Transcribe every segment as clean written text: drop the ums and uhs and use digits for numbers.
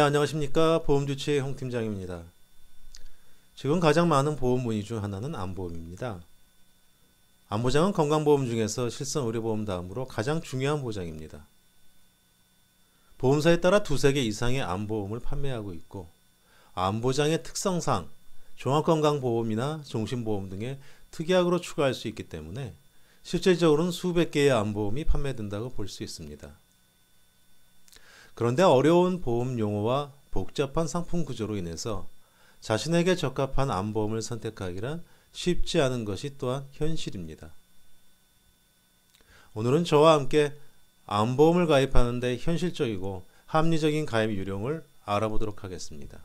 네, 안녕하십니까. 보험주치의 홍 팀장입니다. 지금 가장 많은 보험 문의 중 하나는 암보험입니다. 암보장은 건강보험 중에서 실손의료보험 다음으로 가장 중요한 보장입니다. 보험사에 따라 두세 개 이상의 암보험을 판매하고 있고, 암보장의 특성상 종합건강보험이나 종신보험 등의 특약으로 추가할 수 있기 때문에 실질적으로는 수백 개의 암보험이 판매된다고 볼 수 있습니다. 그런데 어려운 보험 용어와 복잡한 상품 구조로 인해서 자신에게 적합한 암보험을 선택하기란 쉽지 않은 것이 또한 현실입니다. 오늘은 저와 함께 암보험을 가입하는 데 현실적이고 합리적인 가입 요령을 알아보도록 하겠습니다.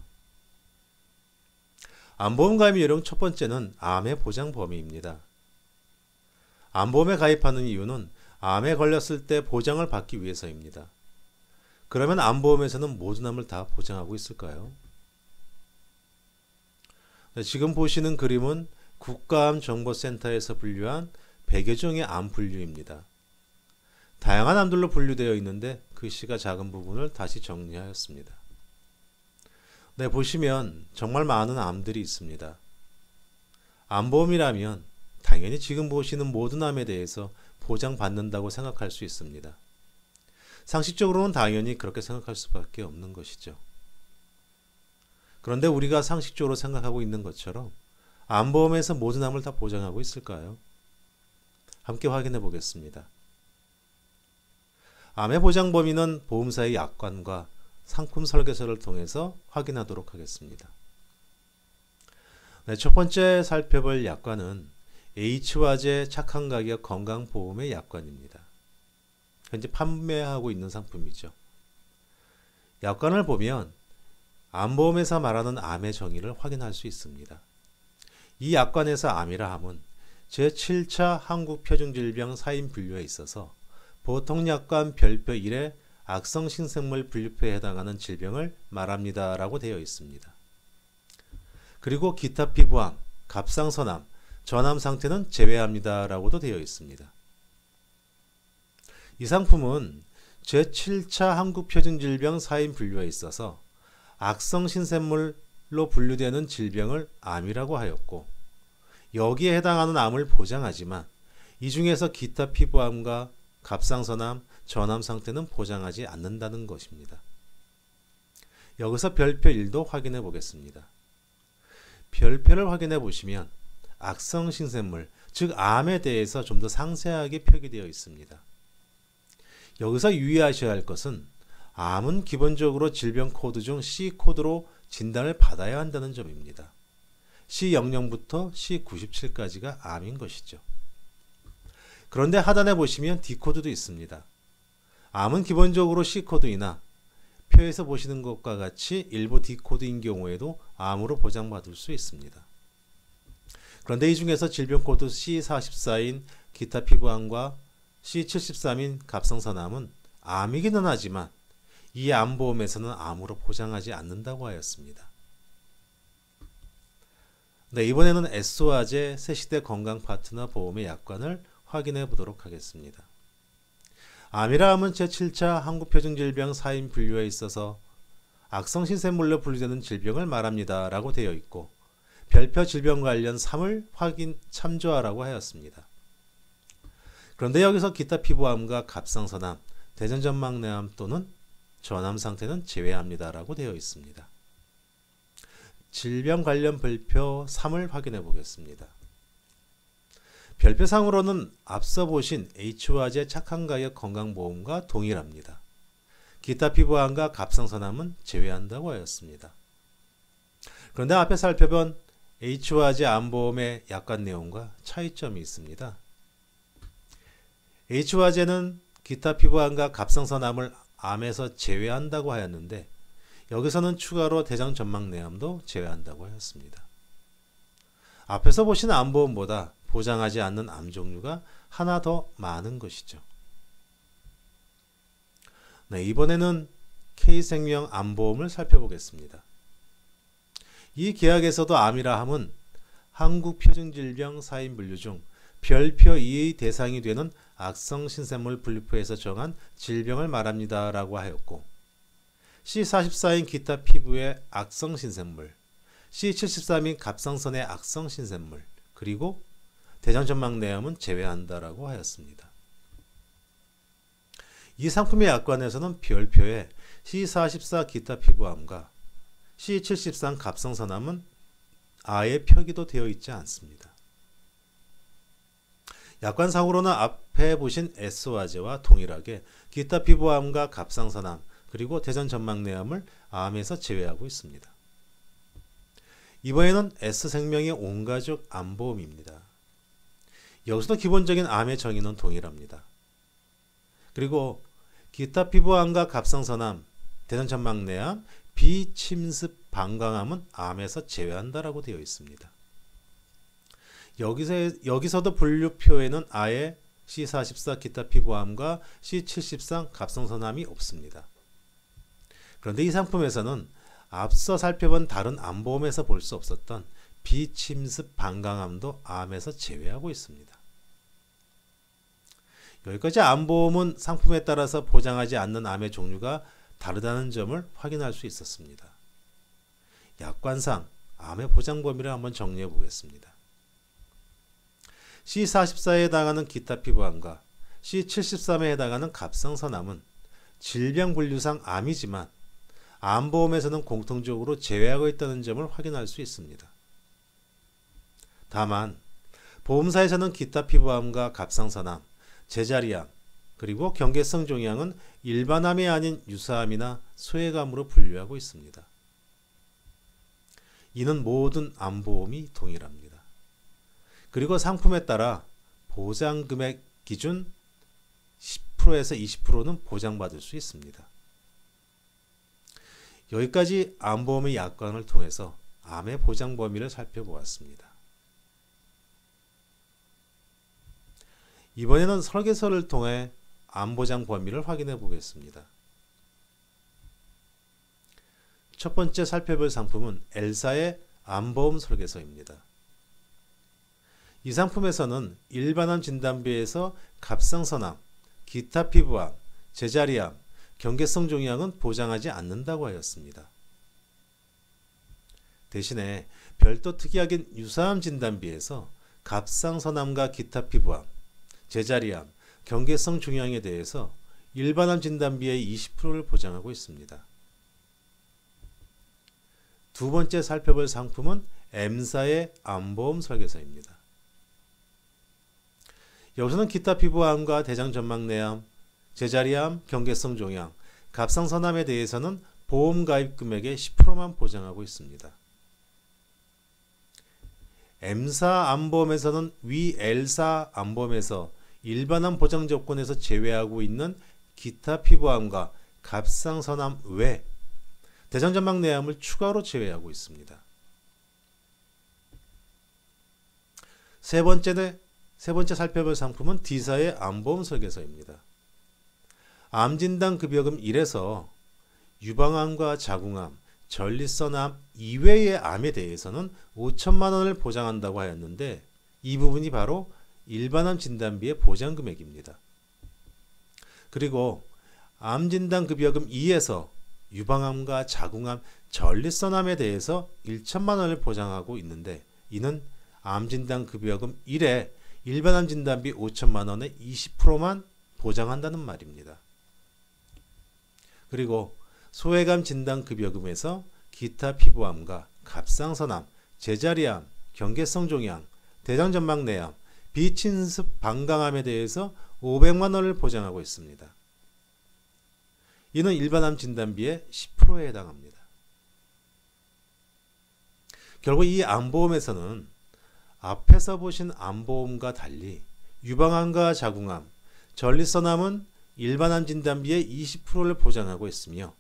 암보험 가입 요령 첫 번째는 암의 보장 범위입니다. 암보험에 가입하는 이유는 암에 걸렸을 때 보장을 받기 위해서입니다. 그러면 암보험에서는 모든 암을 다 보장하고 있을까요? 네, 지금 보시는 그림은 국가암정보센터에서 분류한 100여 종의 암 분류입니다. 다양한 암들로 분류되어 있는데 글씨가 작은 부분을 다시 정리하였습니다. 네, 보시면 정말 많은 암들이 있습니다. 암보험이라면 당연히 지금 보시는 모든 암에 대해서 보장받는다고 생각할 수 있습니다. 상식적으로는 당연히 그렇게 생각할 수밖에 없는 것이죠. 그런데 우리가 상식적으로 생각하고 있는 것처럼 암보험에서 모든 암을 다 보장하고 있을까요? 함께 확인해 보겠습니다. 암의 보장 범위는 보험사의 약관과 상품 설계서를 통해서 확인하도록 하겠습니다. 네, 첫 번째 살펴볼 약관은 H화재 착한가격 건강보험의 약관입니다. 현재 판매하고 있는 상품이죠. 약관을 보면 암보험에서 말하는 암의 정의를 확인할 수 있습니다. 이 약관에서 암이라 함은 제7차 한국표준질병 사인 분류에 있어서 보통약관 별표 1의 악성신생물 분류표에 해당하는 질병을 말합니다 라고 되어 있습니다. 그리고 기타 피부암, 갑상선암, 전암 상태는 제외합니다 라고도 되어 있습니다. 이 상품은 제7차 한국표준질병 사인 분류에 있어서 악성신생물로 분류되는 질병을 암이라고 하였고, 여기에 해당하는 암을 보장하지만 이 중에서 기타 피부암과 갑상선암, 전암 상태는 보장하지 않는다는 것입니다. 여기서 별표 1도 확인해 보겠습니다. 별표를 확인해 보시면 악성신생물, 즉 암에 대해서 좀 더 상세하게 표기되어 있습니다. 여기서 유의하셔야 할 것은 암은 기본적으로 질병 코드 중 C코드로 진단을 받아야 한다는 점입니다. C00부터 C97까지가 암인 것이죠. 그런데 하단에 보시면 D코드도 있습니다. 암은 기본적으로 C코드이나 표에서 보시는 것과 같이 일부 D코드인 경우에도 암으로 보장받을 수 있습니다. 그런데 이 중에서 질병 코드 C44인 기타 피부암과 C73인 갑상선암은 암이기는 하지만 이 암보험에서는 암으로 보장하지 않는다고 하였습니다. 네, 이번에는 S화재 새시대 건강파트너 보험의 약관을 확인해 보도록 하겠습니다. 암이라 함은 제7차 한국표준질병 사인 분류에 있어서 악성신생물로 분류되는 질병을 말합니다 라고 되어 있고, 별표 질병 관련 3을 참조하라고 하였습니다. 그런데 여기서 기타 피부암과 갑상선암, 대전전막내암 또는 전암 상태는 제외합니다 라고 되어 있습니다. 질병 관련 별표 3을 확인해 보겠습니다. 별표상으로는 앞서 보신 H화재 착한가격 건강보험과 동일합니다. 기타 피부암과 갑상선암은 제외한다고 하였습니다. 그런데 앞에 살펴본 H화재 암보험의 약관 내용과 차이점이 있습니다. H화재는 기타 피부암과 갑상선암을 암에서 제외한다고 하였는데, 여기서는 추가로 대장전막내암도 제외한다고 하였습니다. 앞에서 보신 암보험보다 보장하지 않는 암 종류가 하나 더 많은 것이죠. 네, 이번에는 K생명 암보험을 살펴보겠습니다. 이 계약에서도 암이라 함은 한국표준질병 사인 분류 중 별표 2의 대상이 되는 악성신생물 분류표에서 정한 질병을 말합니다 라고 하였고, C44인 기타 피부의 악성 신생물, C73인 갑상선의 악성 신생물, 그리고 대장전막내암은 제외한다라고 하였습니다. 이 상품의 약관에서는 별표에 C44 기타 피부암과 C73 갑상선암은 아예 표기도 되어 있지 않습니다. 약관상으로는 앞에 보신 S화제와 동일하게 기타 피부암과 갑상선암 그리고 대장전막내암을 암에서 제외하고 있습니다. 이번에는 S생명의 온가족 암보험입니다. 여기서도 기본적인 암의 정의는 동일합니다. 그리고 기타 피부암과 갑상선암, 대장전막내암, 비침습 방광암은 암에서 제외한다라고 되어 있습니다. 여기서도 분류표에는 아예 C44 기타 피부암과 C73 갑상선암이 없습니다. 그런데 이 상품에서는 앞서 살펴본 다른 암보험에서 볼 수 없었던 비침습 방광암도 암에서 제외하고 있습니다. 여기까지 암보험은 상품에 따라서 보장하지 않는 암의 종류가 다르다는 점을 확인할 수 있었습니다. 약관상 암의 보장 범위를 한번 정리해 보겠습니다. C44에 해당하는 기타 피부암과 C73에 해당하는 갑상선암은 질병 분류상 암이지만 암보험에서는 공통적으로 제외하고 있다는 점을 확인할 수 있습니다. 다만 보험사에서는 기타 피부암과 갑상선암, 제자리암, 그리고 경계성 종양은 일반암이 아닌 유사암이나 소외암으로 분류하고 있습니다. 이는 모든 암보험이 동일합니다. 그리고 상품에 따라 보장금액 기준 10%에서 20%는 보장받을 수 있습니다. 여기까지 암보험의 약관을 통해서 암의 보장 범위를 살펴보았습니다. 이번에는 설계서를 통해 암보장 범위를 확인해 보겠습니다. 첫 번째 살펴볼 상품은 L사의 암보험 설계서입니다. 이 상품에서는 일반암 진단비에서 갑상선암, 기타 피부암, 제자리암, 경계성 종양은 보장하지 않는다고 하였습니다. 대신에 별도 특이하게 유사암 진단비에서 갑상선암과 기타 피부암, 제자리암, 경계성 종양에 대해서 일반암 진단비의 20%를 보장하고 있습니다. 두 번째 살펴볼 상품은 M사의 암보험 설계서입니다. 여기서는 기타 피부암과 대장전막내암, 제자리암, 경계성 종양, 갑상선암에 대해서는 보험 가입 금액의 10%만 보장하고 있습니다. M사 암보험에서는 위 L사 암보험에서 일반암 보장 조건에서 제외하고 있는 기타 피부암과 갑상선암 외 대장전막내암을 추가로 제외하고 있습니다. 세 번째 살펴볼 상품은 D사의 암보험 설계서입니다. 암진단급여금 1에서 유방암과 자궁암, 전립선암 이외의 암에 대해서는 5천만 원을 보장한다고 하였는데 이 부분이 바로 일반암 진단비의 보장금액입니다. 그리고 암진단급여금 2에서 유방암과 자궁암, 전립선암에 대해서 1천만 원을 보장하고 있는데 이는 암진단급여금 1에 일반암 진단비 5천만 원의 20%만 보장한다는 말입니다. 그리고 소외감 진단급여금에서 기타 피부암과 갑상선암, 제자리암, 경계성 종양, 대장전막내암, 비침습 방광암에 대해서 500만 원을 보장하고 있습니다. 이는 일반암 진단비의 10%에 해당합니다. 결국 이 암보험에서는 앞에서 보신 암보험과 달리 유방암과 자궁암, 전립선암은 일반암 진단비의 20%를 보장하고 있으며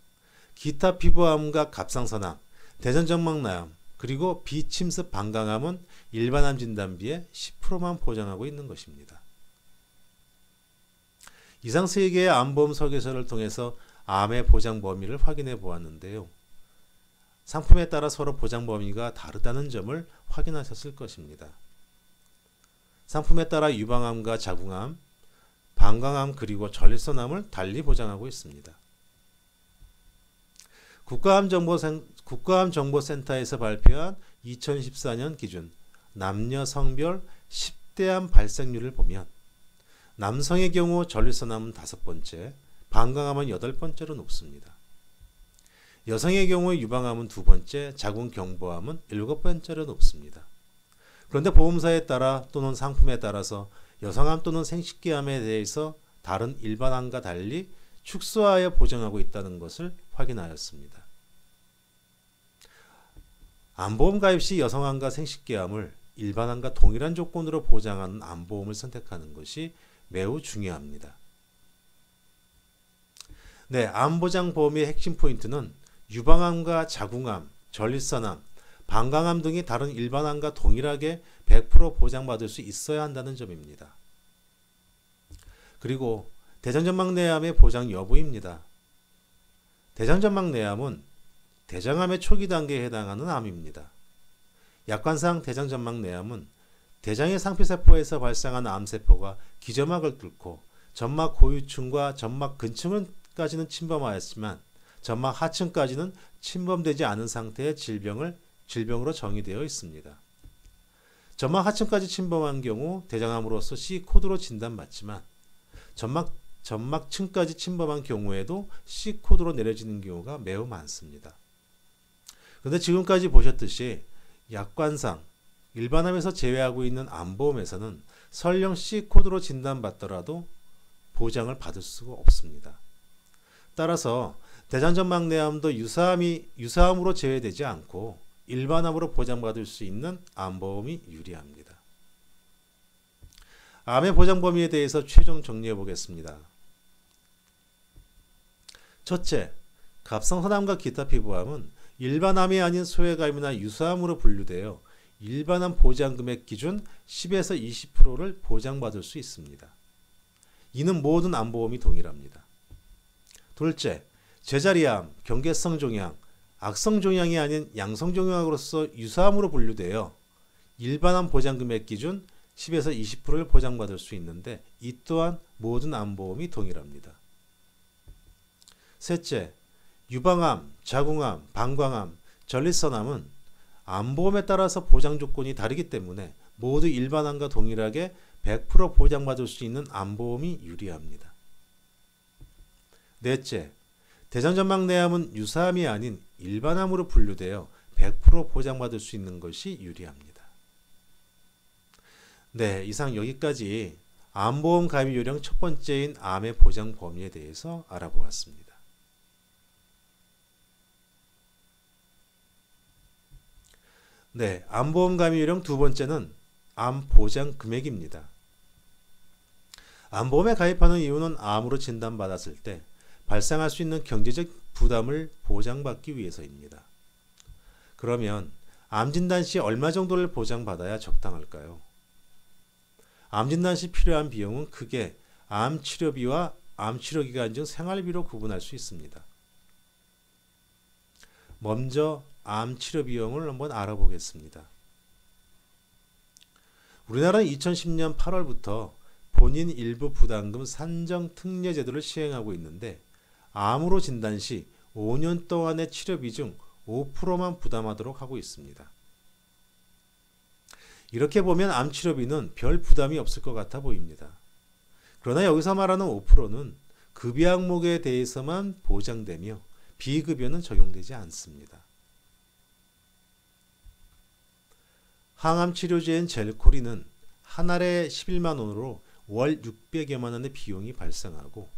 기타 피부암과 갑상선암, 대장전막내암, 그리고 비침습 방광암은 일반암 진단비의 10%만 보장하고 있는 것입니다. 이상 세 개의 암보험 설계서를 통해서 암의 보장 범위를 확인해 보았는데요. 상품에 따라 서로 보장 범위가 다르다는 점을 확인하셨을 것입니다. 상품에 따라 유방암과 자궁암, 방광암 그리고 전립선암을 달리 보장하고 있습니다. 국가암정보센터에서 발표한 2014년 기준 남녀 성별 10대암 발생률을 보면 남성의 경우 전립선암은 5번째, 방광암은 8번째로 높습니다. 여성의 경우 유방암은 2번째, 자궁경부암은 7번째로 높습니다. 그런데 보험사에 따라 또는 상품에 따라서 여성암 또는 생식기암에 대해서 다른 일반암과 달리 축소하여 보장하고 있다는 것을 확인하였습니다. 암보험 가입 시 여성암과 생식기암을 일반암과 동일한 조건으로 보장하는 암보험을 선택하는 것이 매우 중요합니다. 네, 암보장보험의 핵심 포인트는 유방암과 자궁암, 전립선암, 방광암 등이 다른 일반암과 동일하게 100% 보장받을 수 있어야 한다는 점입니다. 그리고 대장전막내암의 보장 여부입니다. 대장전막내암은 대장암의 초기 단계에 해당하는 암입니다. 약관상 대장전막내암은 대장의 상피세포에서 발생한 암세포가 기저막을 뚫고 점막 고유층과 점막 근층까지는 침범하였지만 점막 하층까지는 침범되지 않은 상태의 질병으로 정의되어 있습니다. 점막 하층까지 침범한 경우 대장암으로서 C코드로 진단받지만 점막층까지 침범한 경우에도 C코드로 내려지는 경우가 매우 많습니다. 그런데 지금까지 보셨듯이 약관상 일반암에서 제외하고 있는 암보험에서는 설령 C코드로 진단받더라도 보장을 받을 수가 없습니다. 따라서 대장전막내암도 유사암으로 제외되지 않고 일반암으로 보장받을 수 있는 암보험이 유리합니다. 암의 보장 범위에 대해서 최종 정리해 보겠습니다. 첫째, 갑상선암과 기타 피부암은 일반암이 아닌 소외감이나 유사암으로 분류되어 일반암 보장금액 기준 10에서 20%를 보장받을 수 있습니다. 이는 모든 암보험이 동일합니다. 둘째, 제자리암, 경계성 종양, 악성 종양이 아닌 양성 종양으로서 유사암으로 분류되어 일반암 보장금액 기준 10에서 20%를 보장받을 수 있는데 이 또한 모든 암보험이 동일합니다. 셋째, 유방암, 자궁암, 방광암, 전립선암은 암보험에 따라서 보장 조건이 다르기 때문에 모두 일반암과 동일하게 100% 보장받을 수 있는 암보험이 유리합니다. 넷째, 대장전막내암은 유사암이 아닌 일반암으로 분류되어 100% 보장받을 수 있는 것이 유리합니다. 네, 이상 여기까지 암보험 가입 요령 첫 번째인 암의 보장 범위에 대해서 알아보았습니다. 네, 암보험 가입 요령 두 번째는 암 보장 금액입니다. 암보험에 가입하는 이유는 암으로 진단받았을 때 발생할 수 있는 경제적 부담을 보장받기 위해서입니다. 그러면 암 진단 시 얼마 정도를 보장받아야 적당할까요? 암 진단 시 필요한 비용은 크게 암 치료비와 암 치료 기간 중 생활비로 구분할 수 있습니다. 먼저 암 치료 비용을 한번 알아보겠습니다. 우리나라는 2010년 8월부터 본인 일부 부담금 산정 특례 제도를 시행하고 있는데 암으로 진단 시 5년 동안의 치료비 중 5%만 부담하도록 하고 있습니다. 이렇게 보면 암 치료비는 별 부담이 없을 것 같아 보입니다. 그러나 여기서 말하는 5%는 급여 항목에 대해서만 보장되며 비급여는 적용되지 않습니다. 항암 치료제인 젤코리는 한 알에 11만 원으로 월 600여만 원의 비용이 발생하고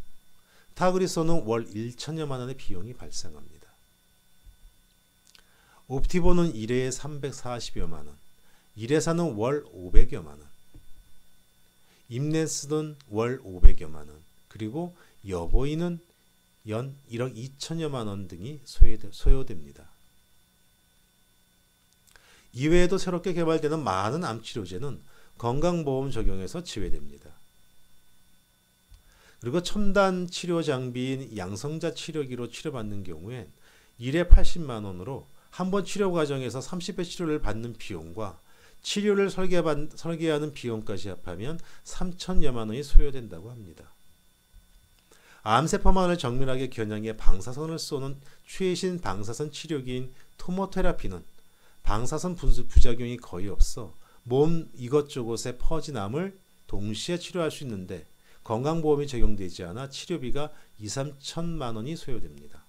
타그리소는 월 1천여만 원의 비용이 발생합니다. 옵티보는 1회에 340여만 원, 1회사는 월 500여만 원, 임넨스는 월 500여만 원, 그리고 여보이는 연 1억 2천여만 원 등이 소요됩니다. 이외에도 새롭게 개발되는 많은 암치료제는 건강보험 적용에서 제외됩니다. 그리고 첨단 치료 장비인 양성자 치료기로 치료받는 경우엔 1회 80만 원으로 한 번 치료 과정에서 30회 치료를 받는 비용과 치료를 설계하는 비용까지 합하면 3천여만 원이 소요된다고 합니다. 암세포만을 정밀하게 겨냥해 방사선을 쏘는 최신 방사선 치료기인 토모테라피는 방사선 분수 부작용이 거의 없어 몸 이것저것에 퍼진 암을 동시에 치료할 수 있는데 건강보험이 적용되지 않아 치료비가 2, 3천만 원이 소요됩니다.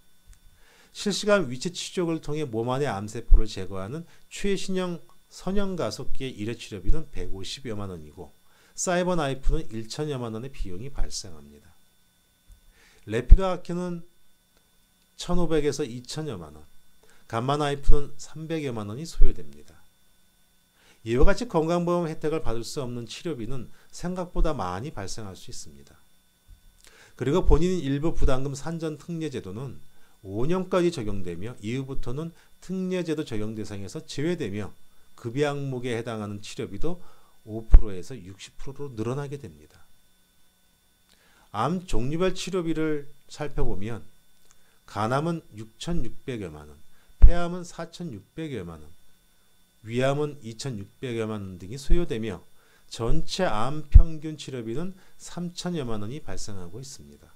실시간 위치 추적을 통해 몸 안의 암세포를 제거하는 최신형 선형가속기의 1회 치료비는 150여만 원이고 사이버 나이프는 1천여만 원의 비용이 발생합니다. 레피도 아큐는 1,500에서 2천여만 원, 감마 나이프는 300여만 원이 소요됩니다. 이와 같이 건강보험 혜택을 받을 수 없는 치료비는 생각보다 많이 발생할 수 있습니다. 그리고 본인 일부 부담금 산전 특례제도는 5년까지 적용되며 이후부터는 특례제도 적용 대상에서 제외되며 급여 항목에 해당하는 치료비도 5%에서 60%로 늘어나게 됩니다. 암 종류별 치료비를 살펴보면 간암은 6,600여만 원, 폐암은 4,600여만 원, 위암은 2,600여만 원 등이 소요되며 전체 암 평균 치료비는 3천여만 원이 발생하고 있습니다.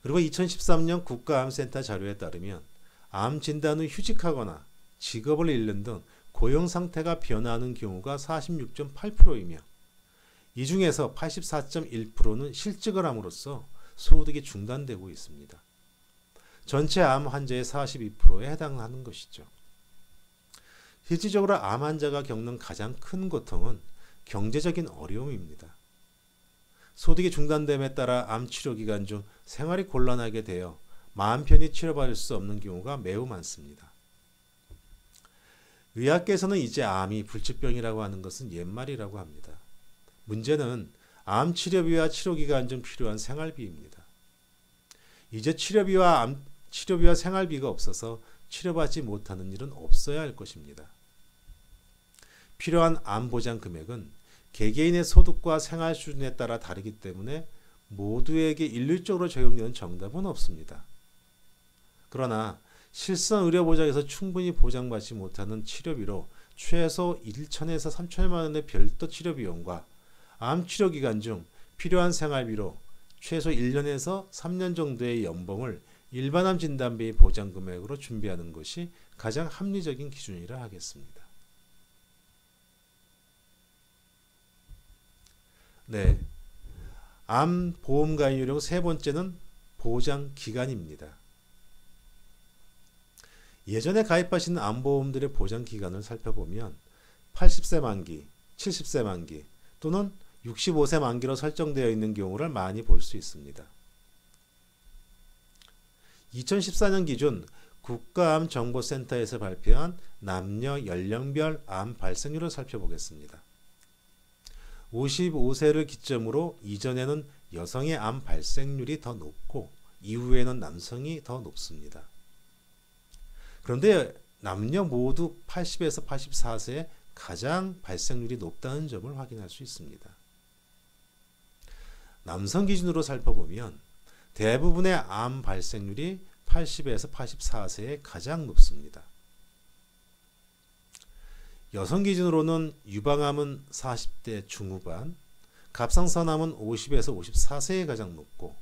그리고 2013년 국가암센터 자료에 따르면 암 진단 후 휴직하거나 직업을 잃는 등 고용 상태가 변화하는 경우가 46.8%이며 이 중에서 84.1%는 실직을 함으로써 소득이 중단되고 있습니다. 전체 암 환자의 42%에 해당하는 것이죠. 실질적으로 암 환자가 겪는 가장 큰 고통은 경제적인 어려움입니다. 소득이 중단됨에 따라 암 치료 기간 중 생활이 곤란하게 되어 마음 편히 치료받을 수 없는 경우가 매우 많습니다. 의학계에서는 이제 암이 불치병이라고 하는 것은 옛말이라고 합니다. 문제는 암 치료비와 치료 기간 중 필요한 생활비입니다. 이제 치료비와 생활비가 없어서 치료받지 못하는 일은 없어야 할 것입니다. 필요한 암 보장 금액은 개개인의 소득과 생활 수준에 따라 다르기 때문에 모두에게 일률적으로 적용되는 정답은 없습니다. 그러나 실선 의료보장에서 충분히 보장받지 못하는 치료비로 최소 1천에서 3천여만 원의 별도 치료비용과 암 치료 기간 중 필요한 생활비로 최소 1년에서 3년 정도의 연봉을 일반암 진단비 보장 금액으로 준비하는 것이 가장 합리적인 기준이라 하겠습니다. 네, 암 보험 가입요령 세 번째는 보장 기간입니다. 예전에 가입하신 암보험들의 보장 기간을 살펴보면 80세 만기, 70세 만기 또는 65세 만기로 설정되어 있는 경우를 많이 볼 수 있습니다. 2014년 기준 국가암정보센터에서 발표한 남녀 연령별 암 발생률을 살펴보겠습니다. 55세를 기점으로 이전에는 여성의 암 발생률이 더 높고 이후에는 남성이 더 높습니다. 그런데 남녀 모두 80에서 84세에 가장 발생률이 높다는 점을 확인할 수 있습니다. 남성 기준으로 살펴보면 대부분의 암 발생률이 80에서 84세에 가장 높습니다. 여성 기준으로는 유방암은 40대 중후반, 갑상선암은 50에서 54세에 가장 높고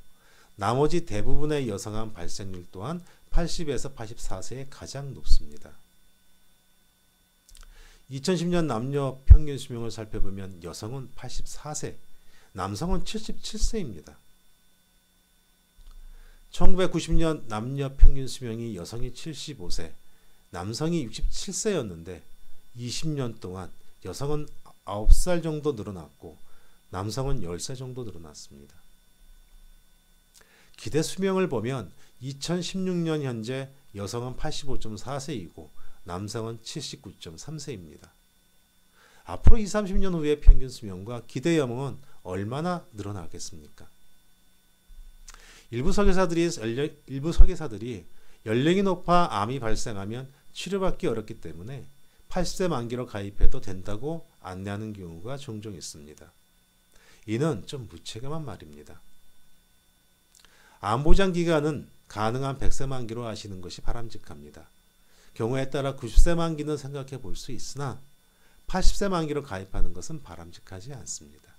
나머지 대부분의 여성암 발생률 또한 80에서 84세에 가장 높습니다. 2010년 남녀 평균 수명을 살펴보면 여성은 84세, 남성은 77세입니다. 1990년 남녀 평균 수명이 여성이 75세, 남성이 67세였는데 20년 동안 여성은 9살 정도 늘어났고 남성은 10살 정도 늘어났습니다. 기대 수명을 보면 2016년 현재 여성은 85.4세이고 남성은 79.3세입니다. 앞으로 20, 30년 후의 평균 수명과 기대 여명은 얼마나 늘어나겠습니까? 일부 설계사들이 연령이 높아 암이 발생하면 치료받기 어렵기 때문에 80세 만기로 가입해도 된다고 안내하는 경우가 종종 있습니다. 이는 좀 무책임한 말입니다. 암보장 기간은 가능한 100세 만기로 하시는 것이 바람직합니다. 경우에 따라 90세 만기는 생각해 볼 수 있으나 80세 만기로 가입하는 것은 바람직하지 않습니다.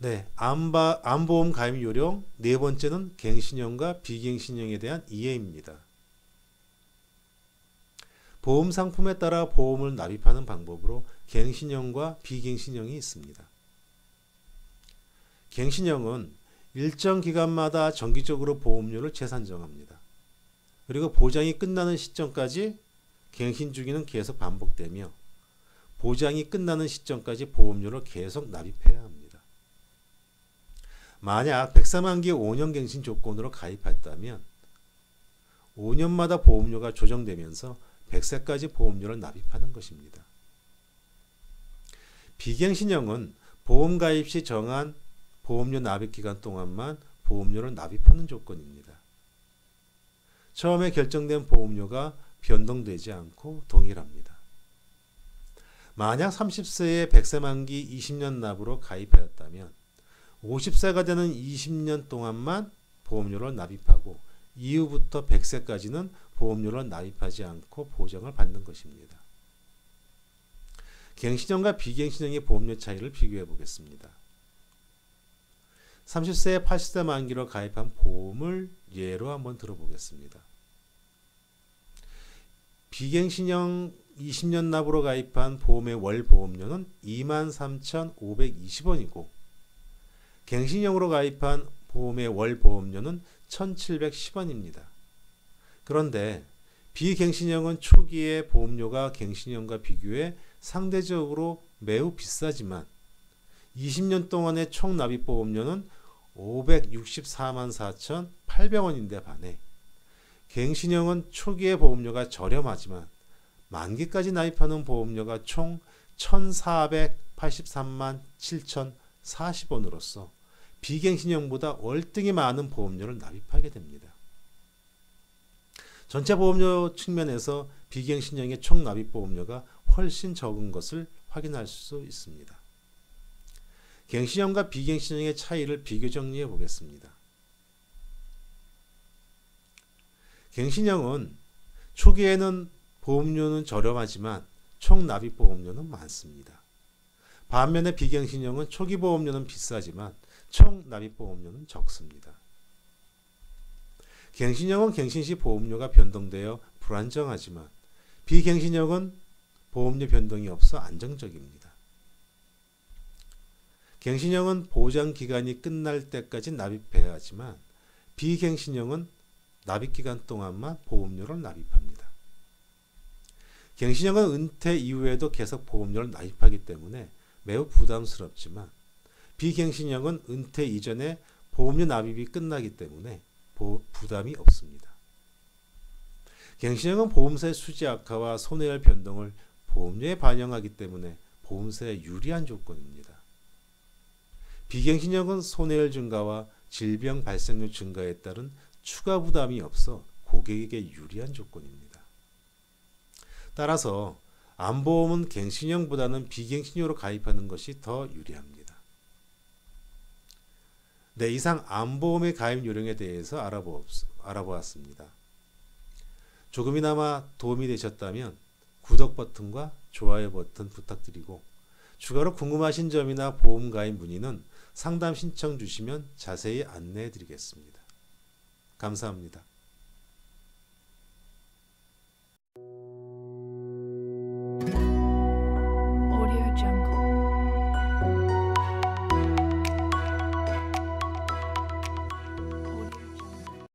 네, 암보험 가입 요령 네 번째는 갱신형과 비갱신형에 대한 이해입니다. 보험 상품에 따라 보험을 납입하는 방법으로 갱신형과 비갱신형이 있습니다. 갱신형은 일정 기간마다 정기적으로 보험료를 재산정합니다. 그리고 보장이 끝나는 시점까지 갱신 주기는 계속 반복되며 보장이 끝나는 시점까지 보험료를 계속 납입해야 합니다. 만약 103만기 5년 갱신 조건으로 가입했다면 5년마다 보험료가 조정되면서 100세까지 보험료를 납입하는 것입니다. 비갱신형은 보험 가입 시 정한 보험료 납입 기간 동안만 보험료를 납입하는 조건입니다. 처음에 결정된 보험료가 변동되지 않고 동일합니다. 만약 30세에 100세 만기 20년 납으로 가입하였다면 50세가 되는 20년 동안만 보험료를 납입하고 이후부터 100세까지는 보험료를 납입하지 않고 보장을 받는 것입니다. 갱신형과 비갱신형의 보험료 차이를 비교해 보겠습니다. 30세에 80세 만기로 가입한 보험을 예로 한번 들어보겠습니다. 비갱신형 20년 납으로 가입한 보험의 월 보험료는 23,520원이고 갱신형으로 가입한 보험의 월 보험료는 1,710원입니다. 그런데 비갱신형은 초기에 보험료가 갱신형과 비교해 상대적으로 매우 비싸지만 20년 동안의 총 납입 보험료는 564만 4,800원인데 반해 갱신형은 초기의 보험료가 저렴하지만 만기까지 납입하는 보험료가 총 1,483만 7,040원으로서 비갱신형보다 월등히 많은 보험료를 납입하게 됩니다. 전체 보험료 측면에서 비갱신형의 총 납입 보험료가 훨씬 적은 것을 확인할 수 있습니다. 갱신형과 비갱신형의 차이를 비교 정리해 보겠습니다. 갱신형은 초기에는 보험료는 저렴하지만 총 납입 보험료는 많습니다. 반면에 비갱신형은 초기 보험료는 비싸지만 총 납입 보험료는 적습니다. 갱신형은 갱신 시 보험료가 변동되어 불안정하지만 비갱신형은 보험료 변동이 없어 안정적입니다. 갱신형은 보장 기간이 끝날 때까지 납입해야 하지만 비갱신형은 납입 기간 동안만 보험료를 납입합니다. 갱신형은 은퇴 이후에도 계속 보험료를 납입하기 때문에 매우 부담스럽지만 비갱신형은 은퇴 이전에 보험료 납입이 끝나기 때문에 부담이 없습니다. 갱신형은 보험사의 수지 악화와 손해율 변동을 보험료에 반영하기 때문에 보험사에 유리한 조건입니다. 비갱신형은 손해율 증가와 질병 발생률 증가에 따른 추가 부담이 없어 고객에게 유리한 조건입니다. 따라서 암보험은 갱신형보다는 비갱신형으로 가입하는 것이 더 유리합니다. 네, 이상 암보험의 가입 요령에 대해서 알아보았습니다. 조금이나마 도움이 되셨다면 구독 버튼과 좋아요 버튼 부탁드리고 추가로 궁금하신 점이나 보험 가입 문의는 상담 신청 주시면 자세히 안내해 드리겠습니다. 감사합니다.